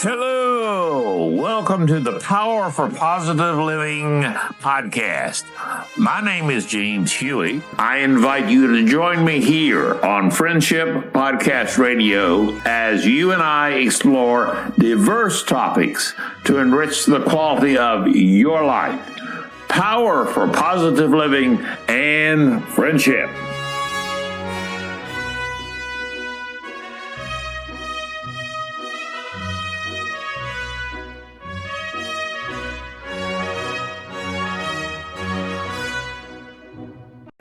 Hello, welcome to the Power for Positive Living podcast. My name is James Huey. I invite you to join me here on Friendship Podcast Radio as you and I explore diverse topics to enrich the quality of your life. Power for positive living and friendship.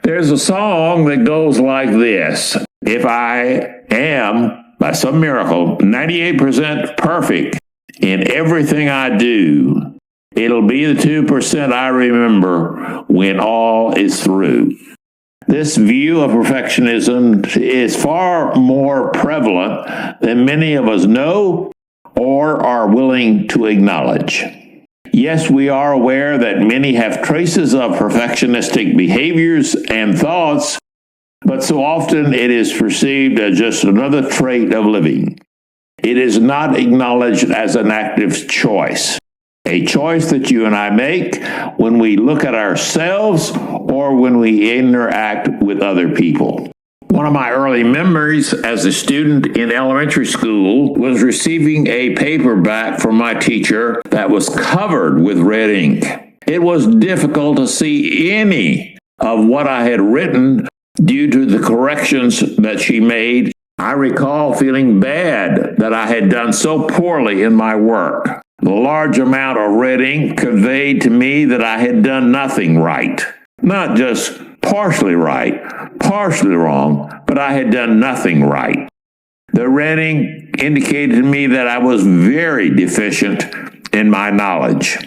There's a song that goes like this: if I am, by some miracle, 98% perfect in everything I do, it'll be the 2% I remember when all is through. This view of perfectionism is far more prevalent than many of us know or are willing to acknowledge. Yes, we are aware that many have traces of perfectionistic behaviors and thoughts, but so often it is perceived as just another trait of living. It is not acknowledged as an active choice, a choice that you and I make when we look at ourselves or when we interact with other people. One of my early memories as a student in elementary school was receiving a paper back from my teacher that was covered with red ink. It was difficult to see any of what I had written due to the corrections that she made. I recall feeling bad that I had done so poorly in my work. The large amount of red ink conveyed to me that I had done nothing right. Not just partially right, partially wrong, but I had done nothing right. The red ink indicated to me that I was very deficient in my knowledge.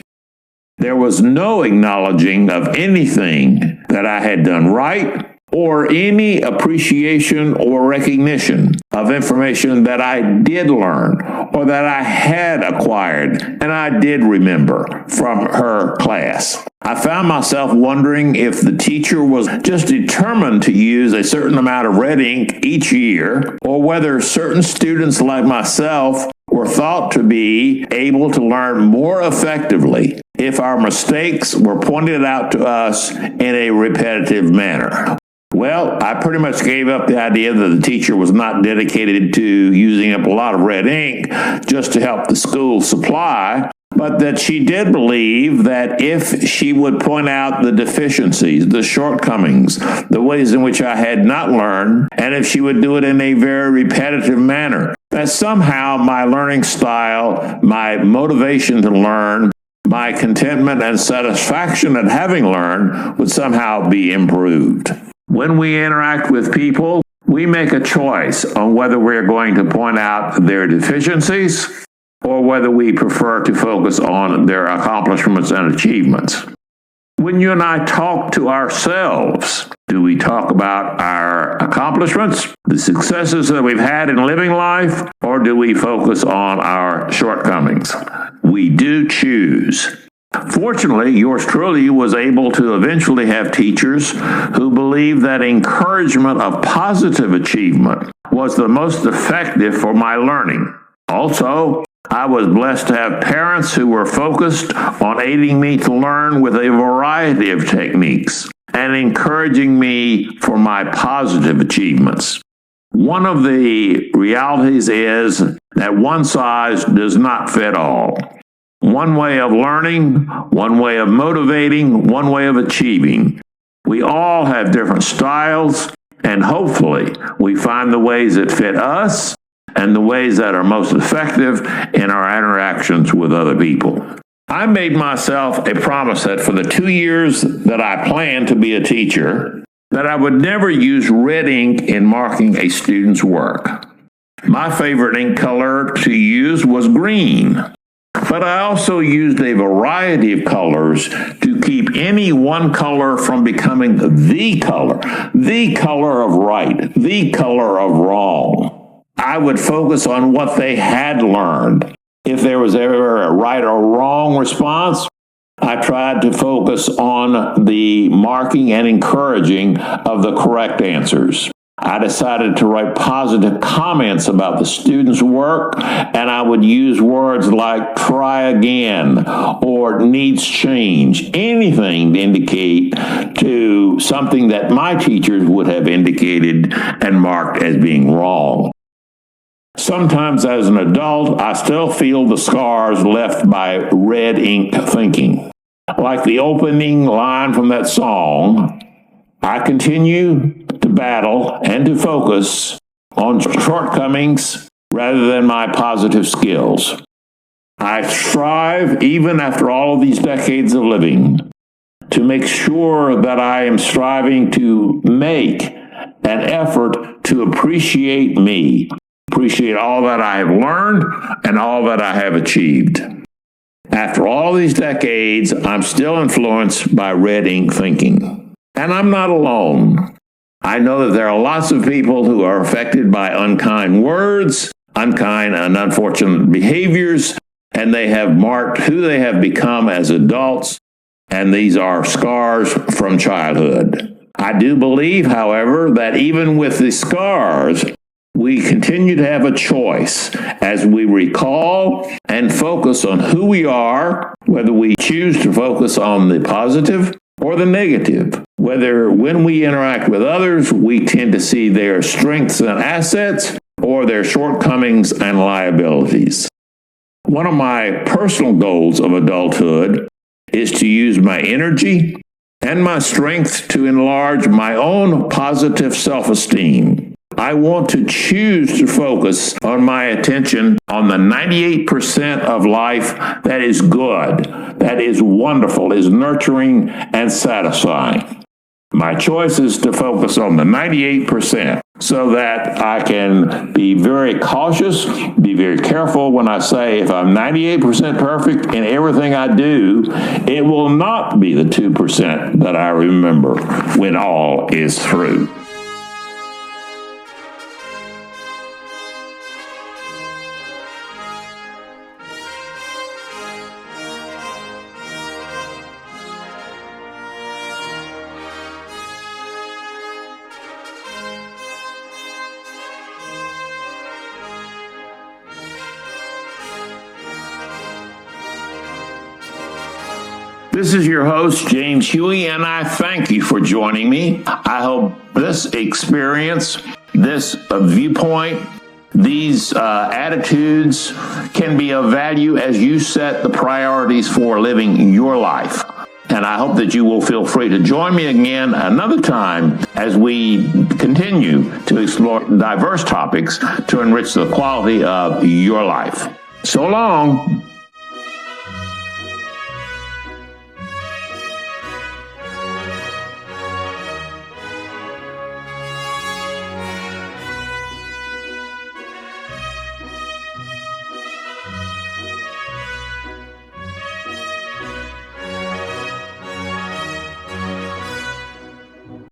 There was no acknowledging of anything that I had done right or any appreciation or recognition of information that I did learn or that I had acquired and I did remember from her class. I found myself wondering if the teacher was just determined to use a certain amount of red ink each year, or whether certain students like myself were thought to be able to learn more effectively if our mistakes were pointed out to us in a repetitive manner. Well, I pretty much gave up the idea that the teacher was not dedicated to using up a lot of red ink just to help the school supply, but that she did believe that if she would point out the deficiencies, the shortcomings, the ways in which I had not learned, and if she would do it in a very repetitive manner, that somehow my learning style, my motivation to learn, my contentment and satisfaction at having learned would somehow be improved. When we interact with people, we make a choice on whether we're going to point out their deficiencies or whether we prefer to focus on their accomplishments and achievements. When you and I talk to ourselves, do we talk about our accomplishments, the successes that we've had in living life, or do we focus on our shortcomings? We do choose. Fortunately, yours truly was able to eventually have teachers who believed that encouragement of positive achievement was the most effective for my learning. Also, I was blessed to have parents who were focused on aiding me to learn with a variety of techniques and encouraging me for my positive achievements. One of the realities is that one size does not fit all. One way of learning, one way of motivating, one way of achieving. We all have different styles, and hopefully we find the ways that fit us and the ways that are most effective in our interactions with other people. I made myself a promise that for the 2 years that I planned to be a teacher, that I would never use red ink in marking a student's work. My favorite ink color to use was green. But I also used a variety of colors to keep any one color from becoming the color of right, the color of wrong. I would focus on what they had learned. If there was ever a right or wrong response, I tried to focus on the marking and encouraging of the correct answers. I decided to write positive comments about the students' work, and I would use words like try again or needs change, anything to indicate to something that my teachers would have indicated and marked as being wrong. Sometimes as an adult, I still feel the scars left by red ink thinking. Like the opening line from that song, I continue to battle and to focus on shortcomings rather than my positive skills. I strive, even after all of these decades of living, to make sure that I am striving to make an effort to appreciate me, appreciate all that I have learned and all that I have achieved. After all these decades, I'm still influenced by red ink thinking. And I'm not alone. I know that there are lots of people who are affected by unkind words, unkind and unfortunate behaviors, and they have marked who they have become as adults, and these are scars from childhood. I do believe, however, that even with the scars, we continue to have a choice as we recall and focus on who we are, whether we choose to focus on the positive or the negative, whether when we interact with others, we tend to see their strengths and assets or their shortcomings and liabilities. One of my personal goals of adulthood is to use my energy and my strength to enlarge my own positive self-esteem. I want to choose to focus on my attention on the 98% of life that is good, that is wonderful, is nurturing and satisfying. My choice is to focus on the 98% so that I can be very cautious, be very careful when I say if I'm 98% perfect in everything I do, it will not be the 2% that I remember when all is through. This is your host, James Huey, and I thank you for joining me. I hope this experience, this viewpoint, these attitudes can be of value as you set the priorities for living your life. And I hope that you will feel free to join me again another time as we continue to explore diverse topics to enrich the quality of your life. So long.